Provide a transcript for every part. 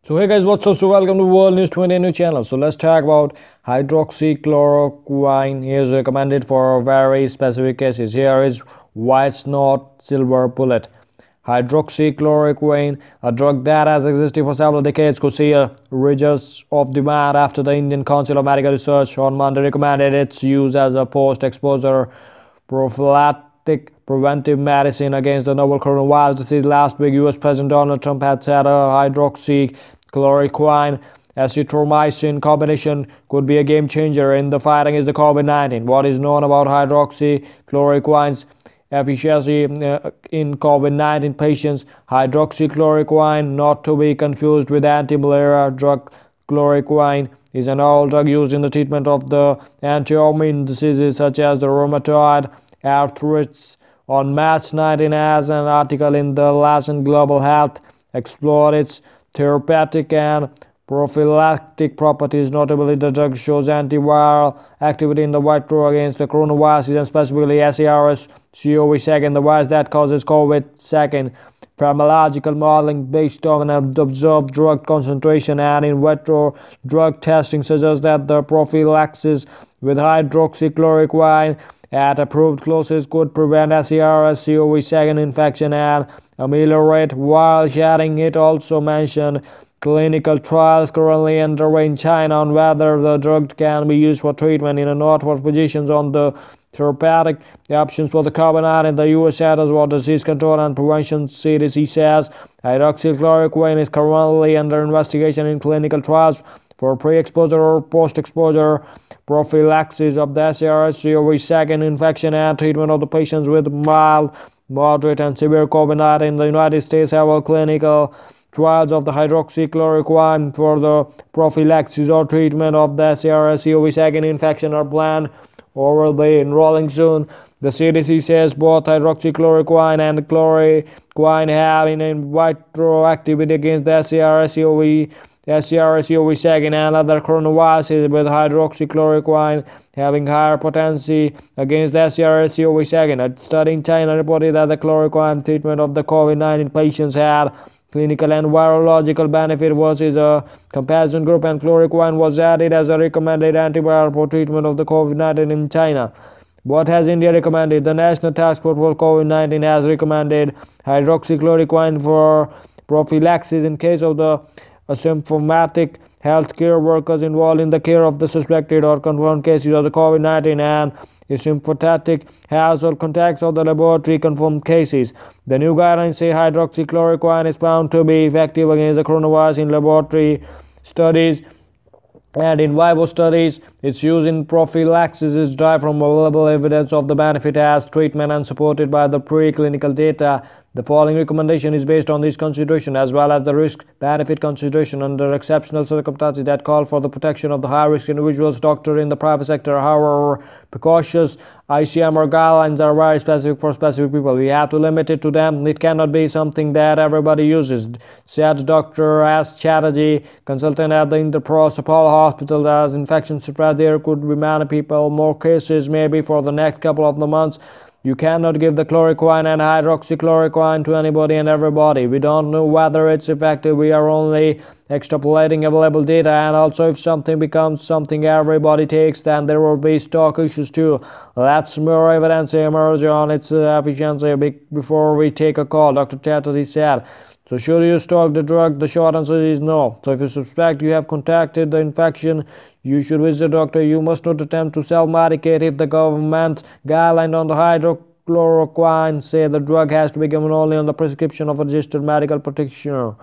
So hey guys, what's up? So welcome to World News 20 new channel. So let's talk about hydroxychloroquine. Is recommended for very specific cases. Here is why it's not silver bullet. Hydroxychloroquine, a drug that has existed for several decades, could see a resurgence of demand after the Indian Council of Medical Research on Monday recommended its use as a post-exposure prophylactic preventive medicine against the novel coronavirus disease. Last week, US President Donald Trump had said a hydroxychloroquine azithromycin combination could be a game changer in the fight against the COVID-19. What is known about hydroxychloroquine's efficacy in COVID-19 patients? Hydroxychloroquine, not to be confused with anti-malaria drug chloroquine, is an oral drug used in the treatment of the autoimmune diseases such as the rheumatoid arthritis. On March 19, as an article in the Lancet Global Health explored its therapeutic and prophylactic properties. Notably, the drug shows antiviral activity in the vitro against the coronavirus and specifically SARS-CoV-2, the virus that causes COVID-2. Pharmacological modeling based on an observed drug concentration and in vitro drug testing suggests that the prophylaxis with hydroxychloroquine at approved doses could prevent SARS-CoV-2 infection and ameliorate while shedding. It also mentioned clinical trials currently underway in China on whether the drug can be used for treatment. In a note for physicians on the therapeutic options for the COVID-19, the U.S. Centers for Disease Control and Prevention (CDC) says hydroxychloroquine is currently under investigation in clinical trials for pre-exposure or post-exposure prophylaxis of the SARS-CoV-2 infection and treatment of the patients with mild, moderate, and severe COVID-19. In the United States, several clinical trials of the hydroxychloroquine for the prophylaxis or treatment of the SARS-CoV-2 infection are planned or will be enrolling soon. The CDC says both hydroxychloroquine and chloroquine have in vitro activity against the SARS-CoV-2 and other coronaviruses, with hydroxychloroquine having higher potency against the SARS-CoV-2. A study in China reported that the chloroquine treatment of the COVID-19 patients had clinical and virological benefit versus a comparison group, and chloroquine was added as a recommended antiviral for treatment of the COVID-19 in China. What has India recommended? The National Task Force for COVID-19 has recommended hydroxychloroquine for prophylaxis in case of the asymptomatic healthcare workers involved in the care of the suspected or confirmed cases of the COVID-19 and asymptomatic household contacts of the laboratory confirmed cases. The new guidelines say hydroxychloroquine is found to be effective against the coronavirus in laboratory studies and in vivo studies. Its use in prophylaxis is derived from available evidence of the benefit as treatment and supported by the preclinical data. The following recommendation is based on this consideration as well as the risk-benefit consideration under exceptional circumstances that call for the protection of the high-risk individuals. Doctors in the private sector, however, precautious ICMR guidelines are very specific for specific people. We have to limit it to them. It cannot be something that everybody uses, said Dr. S. Chatterjee, consultant at the Indraprastha Apollo Hospital. As infection spread, there could be many people, more cases maybe for the next couple of the months. You cannot give the chloroquine and hydroxychloroquine to anybody and everybody. We don't know whether it's effective. We are only extrapolating available data, and also if something becomes something everybody takes, then there will be stock issues too. Let's more evidence emerge on its efficiency before we take a call, Dr. Chatterjee said. So should you stock the drug? The short answer is no. So if you suspect you have contracted the infection, you should visit a doctor. You must not attempt to self-medicate. If the government guideline on the hydroxychloroquine say the drug has to be given only on the prescription of a registered medical practitioner.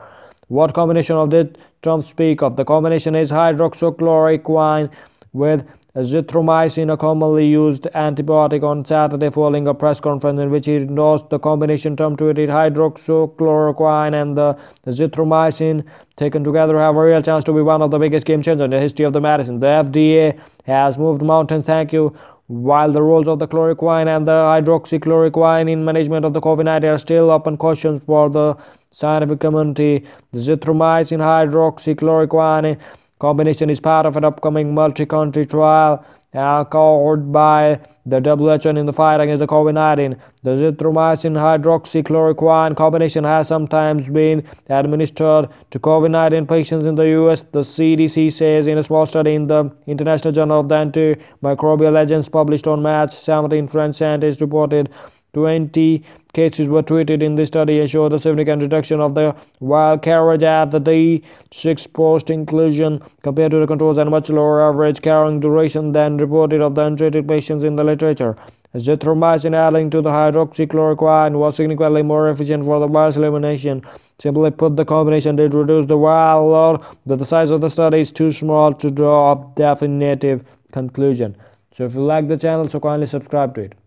What combination of did Trump speak of? The combination is hydroxychloroquine with azithromycin, a commonly used antibiotic. On Saturday, following a press conference in which he endorsed the combination, Trump tweeted, hydroxychloroquine and the azithromycin taken together have a real chance to be one of the biggest game changers in the history of the medicine. The FDA has moved mountains, thank you. While the roles of the chloroquine and the hydroxychloroquine in management of the COVID-19 are still open questions for the scientific community, the azithromycin hydroxychloroquine combination is part of an upcoming multi-country trial called by the WHO in the fight against the COVID-19. The azithromycin hydroxychloroquine combination has sometimes been administered to COVID-19 patients in the US, the CDC says in a small study in the International Journal of the Antimicrobial Agents published on March 17. French scientists reported 20 cases were treated in this study and showed a significant reduction of the viral carriage at the day 6 post-inclusion compared to the controls and much lower average carrying duration than reported of the untreated patients in the literature. Azithromycin adding to the hydroxychloroquine was significantly more efficient for the virus elimination. Simply put, the combination did reduce the viral load, but the size of the study is too small to draw a definitive conclusion. So if you like the channel, so kindly subscribe to it.